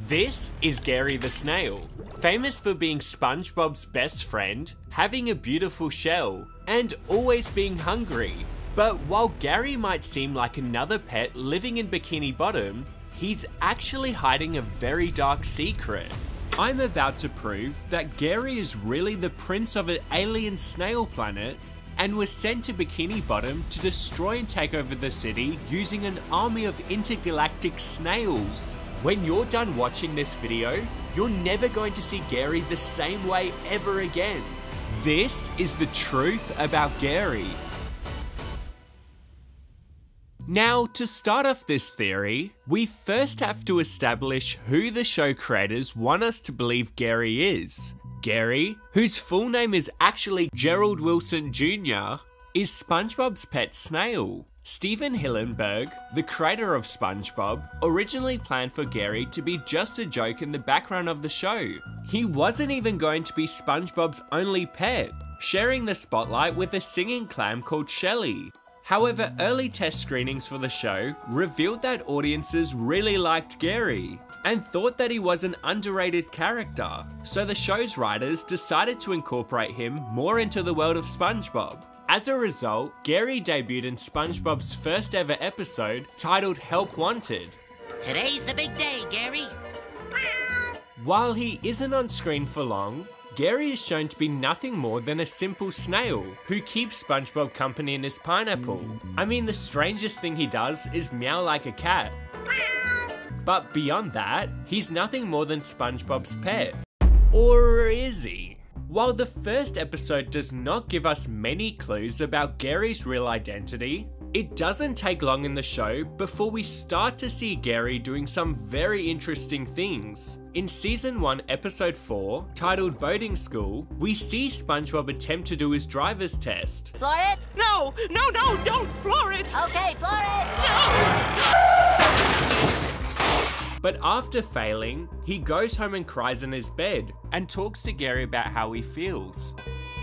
This is Gary the Snail, famous for being SpongeBob's best friend, having a beautiful shell, and always being hungry. But while Gary might seem like another pet living in Bikini Bottom, he's actually hiding a very dark secret. I'm about to prove that Gary is really the prince of an alien snail planet and was sent to Bikini Bottom to destroy and take over the city using an army of intergalactic snails. When you're done watching this video, you're never going to see Gary the same way ever again. This is the truth about Gary. Now, to start off this theory, we first have to establish who the show creators want us to believe Gary is. Gary, whose full name is actually Gerald Wilson Jr., is SpongeBob's pet snail. Steven Hillenburg, the creator of SpongeBob, originally planned for Gary to be just a joke in the background of the show. He wasn't even going to be SpongeBob's only pet, sharing the spotlight with a singing clam called Shelly. However, early test screenings for the show revealed that audiences really liked Gary and thought that he was an underrated character, so the show's writers decided to incorporate him more into the world of SpongeBob. As a result, Gary debuted in SpongeBob's first ever episode titled Help Wanted. Today's the big day, Gary. While he isn't on screen for long, Gary is shown to be nothing more than a simple snail who keeps SpongeBob company in his pineapple. I mean, the strangest thing he does is meow like a cat. But beyond that, he's nothing more than SpongeBob's pet. Or is he? While the first episode does not give us many clues about Gary's real identity, it doesn't take long in the show before we start to see Gary doing some very interesting things. In Season 1, Episode 4, titled Boating School, we see SpongeBob attempt to do his driver's test. Floor it? No, don't floor it! Okay, floor it! No! But after failing, he goes home and cries in his bed and talks to Gary about how he feels.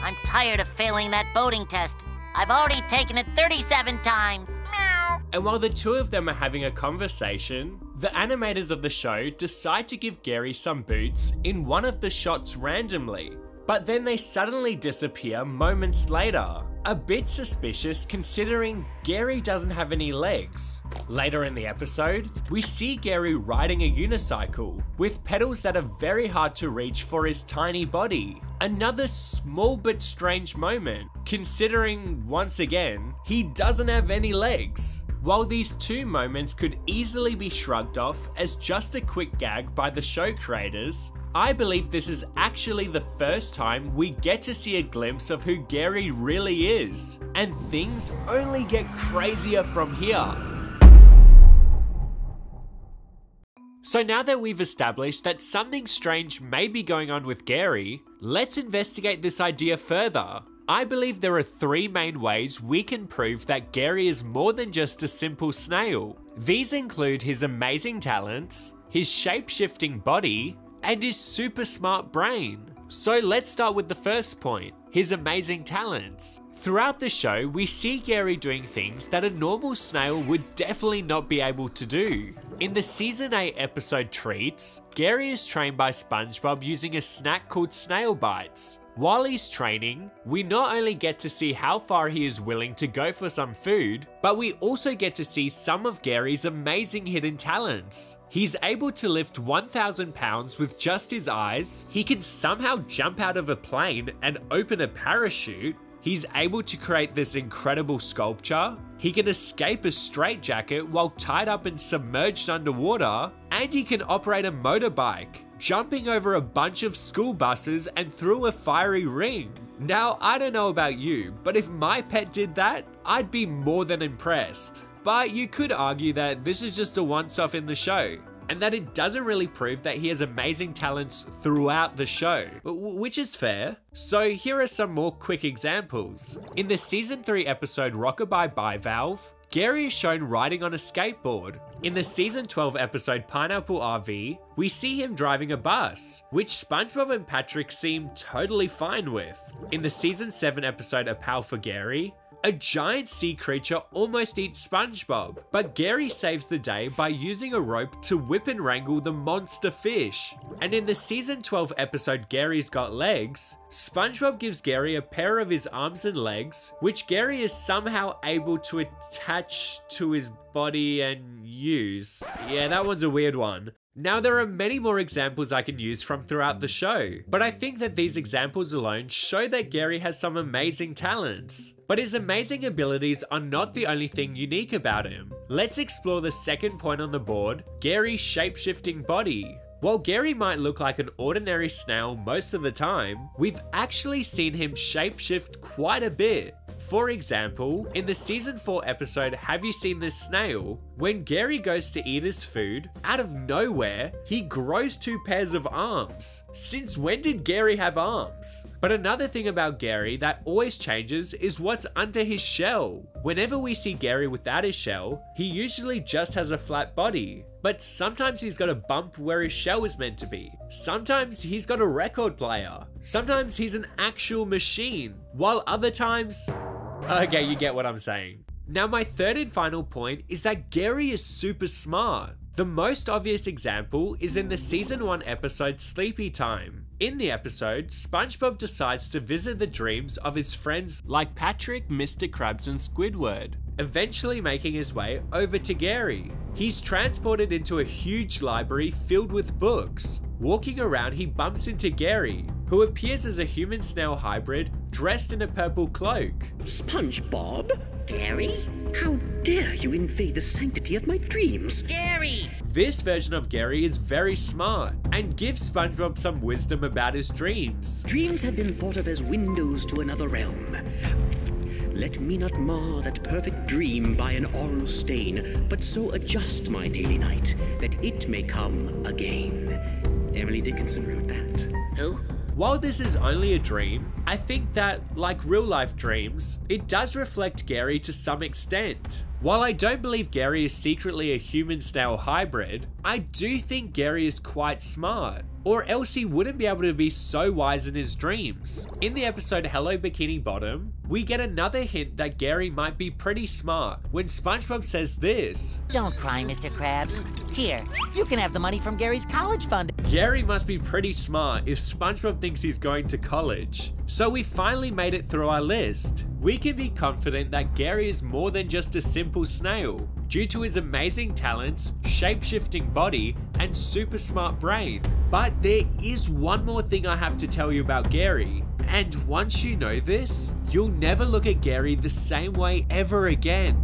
I'm tired of failing that boating test. I've already taken it 37 times. Meow. And while the two of them are having a conversation, the animators of the show decide to give Gary some boots in one of the shots randomly. But then they suddenly disappear moments later. A bit suspicious considering Gary doesn't have any legs. Later in the episode, we see Gary riding a unicycle with pedals that are very hard to reach for his tiny body. Another small but strange moment, considering, once again, he doesn't have any legs. While these two moments could easily be shrugged off as just a quick gag by the show creators, I believe this is actually the first time we get to see a glimpse of who Gary really is, and things only get crazier from here. So now that we've established that something strange may be going on with Gary, let's investigate this idea further. I believe there are three main ways we can prove that Gary is more than just a simple snail. These include his amazing talents, his shape-shifting body, and his super smart brain. So let's start with the first point, his amazing talents. Throughout the show, we see Gary doing things that a normal snail would definitely not be able to do. In the Season 8 episode Treats, Gary is trained by SpongeBob using a snack called Snail Bites. While he's training, we not only get to see how far he is willing to go for some food, but we also get to see some of Gary's amazing hidden talents. He's able to lift 1,000 pounds with just his eyes, he can somehow jump out of a plane and open a parachute, he's able to create this incredible sculpture, he can escape a straitjacket while tied up and submerged underwater, and he can operate a motorbike, jumping over a bunch of school buses and through a fiery ring. Now, I don't know about you, but if my pet did that, I'd be more than impressed. But you could argue that this is just a once-off in the show, and that it doesn't really prove that he has amazing talents throughout the show, which is fair. So here are some more quick examples. In the Season 3 episode Rockabye Bivalve, Gary is shown riding on a skateboard. In the Season 12 episode Pineapple RV, we see him driving a bus, which SpongeBob and Patrick seem totally fine with. In the Season 7 episode A Pal for Gary, A giant sea creature almost eats SpongeBob, but Gary saves the day by using a rope to whip and wrangle the monster fish. And in the season 12 episode Gary's Got Legs, SpongeBob gives Gary a pair of his arms and legs, which Gary is somehow able to attach to his body and use. Yeah, that one's a weird one. Now, there are many more examples I can use from throughout the show, but I think that these examples alone show that Gary has some amazing talents. But his amazing abilities are not the only thing unique about him. Let's explore the second point on the board, Gary's shape-shifting body. While Gary might look like an ordinary snail most of the time, we've actually seen him shapeshift quite a bit. For example, in the season 4 episode Have You Seen This Snail? When Gary goes to eat his food, out of nowhere, he grows 2 pairs of arms. Since when did Gary have arms? But another thing about Gary that always changes is what's under his shell. Whenever we see Gary without his shell, he usually just has a flat body. But sometimes he's got a bump where his shell is meant to be. Sometimes he's got a record player. Sometimes he's an actual machine. While other times... Okay, you get what I'm saying. Now, my third and final point is that Gary is super smart. The most obvious example is in the season 1 episode Sleepy Time. In the episode, SpongeBob decides to visit the dreams of his friends like Patrick, Mr. Krabs and Squidward, eventually making his way over to Gary. He's transported into a huge library filled with books. Walking around, he bumps into Gary, who appears as a human-snail hybrid dressed in a purple cloak. SpongeBob? Gary? How dare you invade the sanctity of my dreams? Gary! This version of Gary is very smart and gives SpongeBob some wisdom about his dreams. Dreams have been thought of as windows to another realm. Let me not mar that perfect dream by an oral stain, but so adjust my daily night that it may come again. Emily Dickinson wrote that. Who? While this is only a dream, I think that, like real-life dreams, it does reflect Gary to some extent. While I don't believe Gary is secretly a human-snail hybrid, I do think Gary is quite smart, or else he wouldn't be able to be so wise in his dreams. In the episode Hello Bikini Bottom, we get another hint that Gary might be pretty smart when SpongeBob says this. Don't cry, Mr. Krabs. Here, you can have the money from Gary's college fund. Gary must be pretty smart if SpongeBob thinks he's going to college. So we finally made it through our list. We can be confident that Gary is more than just a simple snail, due to his amazing talents, shape-shifting body, and super smart brain. But there is one more thing I have to tell you about Gary. And once you know this, you'll never look at Gary the same way ever again.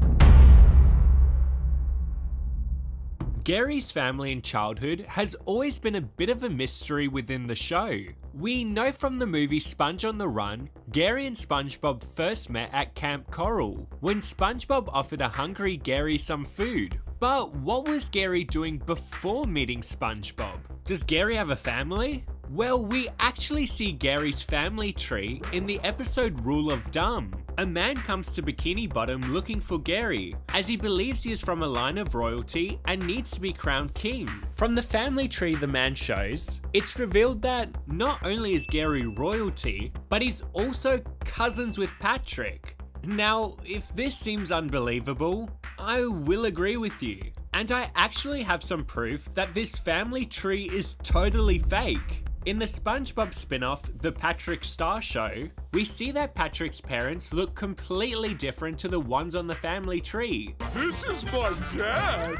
Gary's family and childhood has always been a bit of a mystery within the show. We know from the movie Sponge on the Run, Gary and SpongeBob first met at Camp Coral, when SpongeBob offered a hungry Gary some food. But what was Gary doing before meeting SpongeBob? Does Gary have a family? Well, we actually see Gary's family tree in the episode Rule of Dumb. A man comes to Bikini Bottom looking for Gary, as he believes he is from a line of royalty and needs to be crowned king. From the family tree the man shows, it's revealed that not only is Gary royalty, but he's also cousins with Patrick. Now, if this seems unbelievable, I will agree with you. And I actually have some proof that this family tree is totally fake. In the SpongeBob spin-off, The Patrick Star Show, we see that Patrick's parents look completely different to the ones on the family tree. This is my dad.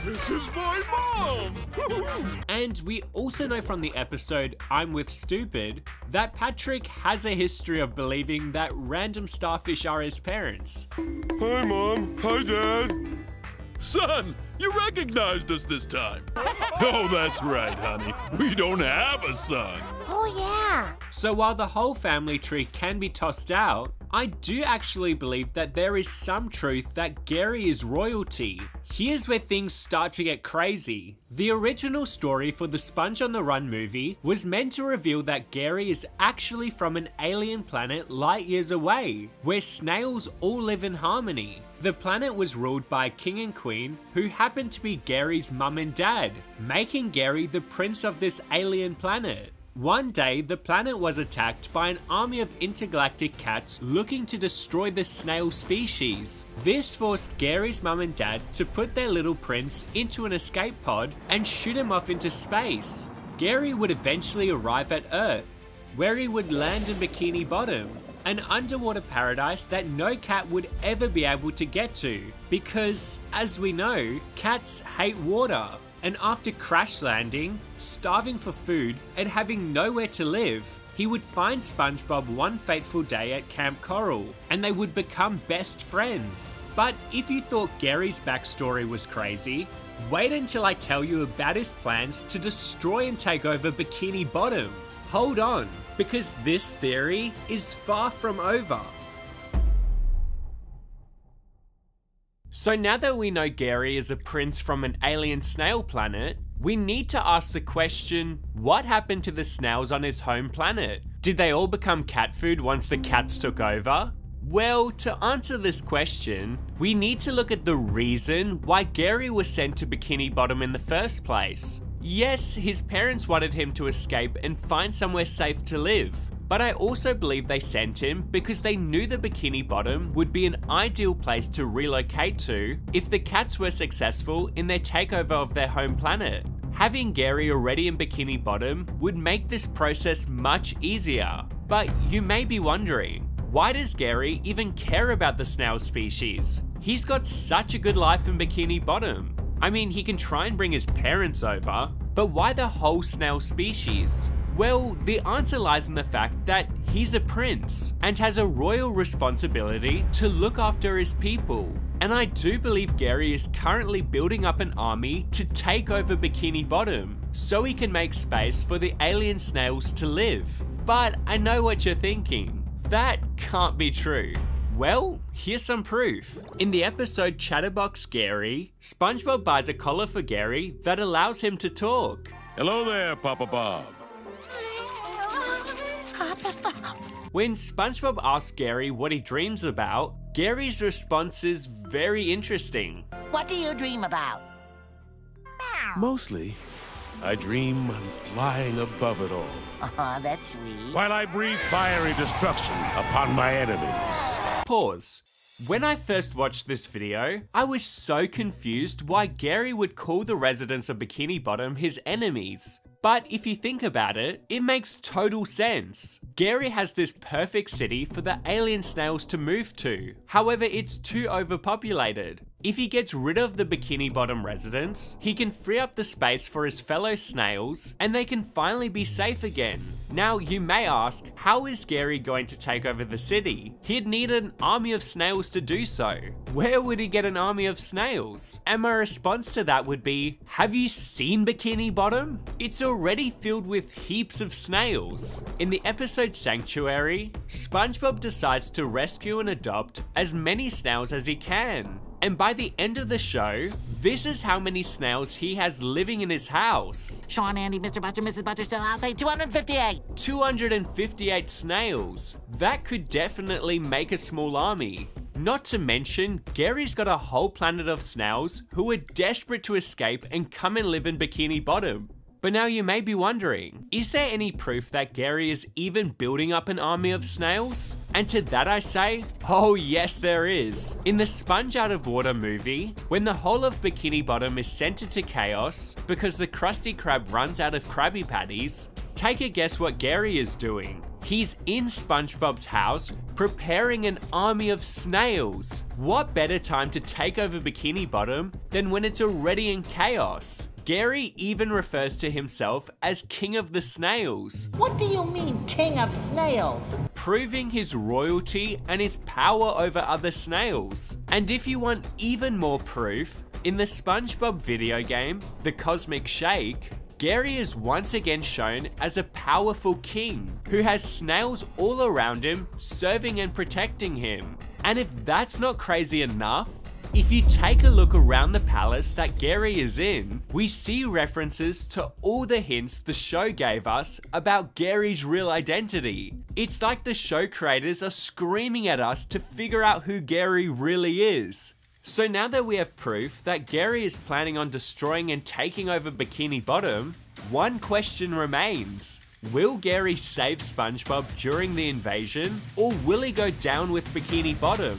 This is my mom. And we also know from the episode I'm With Stupid that Patrick has a history of believing that random starfish are his parents. Hi, Mom. Hi, Dad. Son, you recognized us this time. Oh, that's right, honey. We don't have a son. Oh, yeah. So while the whole family tree can be tossed out, I do actually believe that there is some truth that Gary is royalty. Here's where things start to get crazy. The original story for the Sponge on the Run movie was meant to reveal that Gary is actually from an alien planet light years away, where snails all live in harmony. The planet was ruled by a king and queen who happened to be Gary's mum and dad, making Gary the prince of this alien planet. One day, the planet was attacked by an army of intergalactic cats looking to destroy the snail species. This forced Gary's mum and dad to put their little prince into an escape pod and shoot him off into space. Gary would eventually arrive at Earth, where he would land in Bikini Bottom, an underwater paradise that no cat would ever be able to get to, because, as we know, cats hate water. And after crash landing, starving for food, and having nowhere to live, he would find SpongeBob one fateful day at Camp Coral, and they would become best friends. But if you thought Gary's backstory was crazy, wait until I tell you about his plans to destroy and take over Bikini Bottom. Hold on, because this theory is far from over. So now that we know Gary is a prince from an alien snail planet, we need to ask the question, what happened to the snails on his home planet? Did they all become cat food once the cats took over? Well, to answer this question, we need to look at the reason why Gary was sent to Bikini Bottom in the first place. Yes, his parents wanted him to escape and find somewhere safe to live. But I also believe they sent him because they knew the Bikini Bottom would be an ideal place to relocate to if the cats were successful in their takeover of their home planet. Having Gary already in Bikini Bottom would make this process much easier. But you may be wondering, why does Gary even care about the snail species? He's got such a good life in Bikini Bottom. I mean, he can try and bring his parents over, but why the whole snail species? Well, the answer lies in the fact that he's a prince and has a royal responsibility to look after his people. And I do believe Gary is currently building up an army to take over Bikini Bottom so he can make space for the alien snails to live. But I know what you're thinking. That can't be true. Well, here's some proof. In the episode Chatterbox Gary, SpongeBob buys a collar for Gary that allows him to talk. Hello there, Papa Bob. When SpongeBob asks Gary what he dreams about, Gary's response is very interesting. What do you dream about? Mostly, I dream I'm flying above it all, Oh, that's sweet. while I breathe fiery destruction upon my enemies. Pause. When I first watched this video, I was so confused why Gary would call the residents of Bikini Bottom his enemies. But if you think about it, it makes total sense. Gary has this perfect city for the alien snails to move to. However, it's too overpopulated. If he gets rid of the Bikini Bottom residents, he can free up the space for his fellow snails and they can finally be safe again. Now, you may ask, how is Gary going to take over the city? He'd need an army of snails to do so. Where would he get an army of snails? And my response to that would be, have you seen Bikini Bottom? It's already filled with heaps of snails. In the episode Sanctuary, SpongeBob decides to rescue and adopt as many snails as he can. And by the end of the show, this is how many snails he has living in his house. Sean, Andy, Mr. Buster, Mrs. Butter, still, I'll say 258. 258 snails. That could definitely make a small army. Not to mention, Gary's got a whole planet of snails who are desperate to escape and come and live in Bikini Bottom. But now you may be wondering, is there any proof that Gary is even building up an army of snails? And to that I say, oh yes there is. In the Sponge Out of Water movie, when the whole of Bikini Bottom is sent into chaos because the Krusty Krab runs out of Krabby Patties, take a guess what Gary is doing. He's in SpongeBob's house preparing an army of snails. What better time to take over Bikini Bottom than when it's already in chaos? Gary even refers to himself as King of the Snails. What do you mean, King of Snails? Proving his royalty and his power over other snails. And if you want even more proof, in the SpongeBob video game, The Cosmic Shake, Gary is once again shown as a powerful king who has snails all around him serving and protecting him. And if that's not crazy enough, if you take a look around the palace that Gary is in, we see references to all the hints the show gave us about Gary's real identity. It's like the show creators are screaming at us to figure out who Gary really is. So now that we have proof that Gary is planning on destroying and taking over Bikini Bottom, one question remains. Will Gary save SpongeBob during the invasion, or will he go down with Bikini Bottom?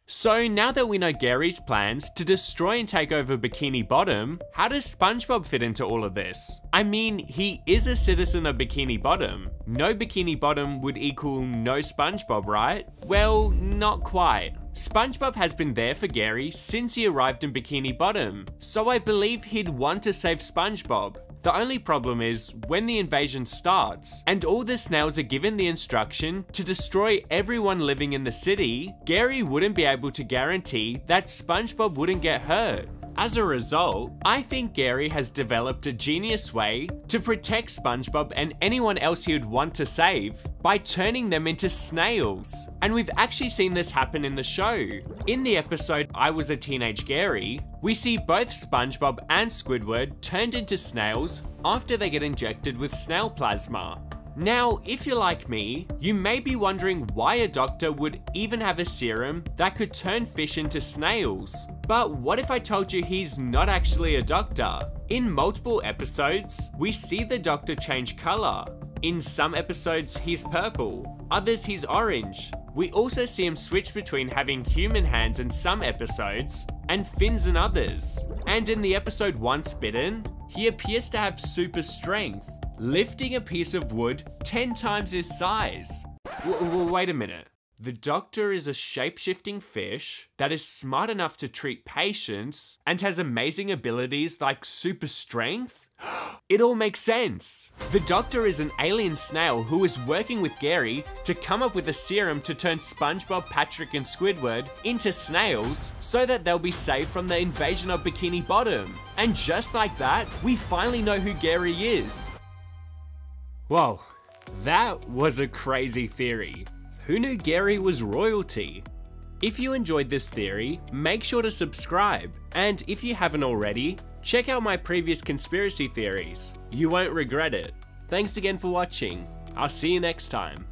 So now that we know Gary's plans to destroy and take over Bikini Bottom, how does SpongeBob fit into all of this? I mean, he is a citizen of Bikini Bottom. No Bikini Bottom would equal no SpongeBob, right? Well, not quite. SpongeBob has been there for Gary since he arrived in Bikini Bottom, so I believe he'd want to save SpongeBob. The only problem is when the invasion starts and all the snails are given the instruction to destroy everyone living in the city, Gary wouldn't be able to guarantee that SpongeBob wouldn't get hurt. As a result, I think Gary has developed a genius way to protect SpongeBob and anyone else he would want to save by turning them into snails. And we've actually seen this happen in the show. In the episode I Was a Teenage Gary, we see both SpongeBob and Squidward turned into snails after they get injected with snail plasma. Now, if you're like me, you may be wondering why a doctor would even have a serum that could turn fish into snails. But what if I told you he's not actually a doctor? In multiple episodes, we see the doctor change color. In some episodes, he's purple, others he's orange. We also see him switch between having human hands in some episodes and fins in others. And in the episode Once Bitten, he appears to have super strength, lifting a piece of wood 10 times his size. Wait a minute. The doctor is a shape-shifting fish that is smart enough to treat patients and has amazing abilities like super strength? It all makes sense. The doctor is an alien snail who is working with Gary to come up with a serum to turn SpongeBob, Patrick and Squidward into snails so that they'll be safe from the invasion of Bikini Bottom. And just like that, we finally know who Gary is. Whoa, that was a crazy theory. Who knew Gary was royalty? If you enjoyed this theory, make sure to subscribe, and if you haven't already, check out my previous conspiracy theories. You won't regret it. Thanks again for watching. I'll see you next time.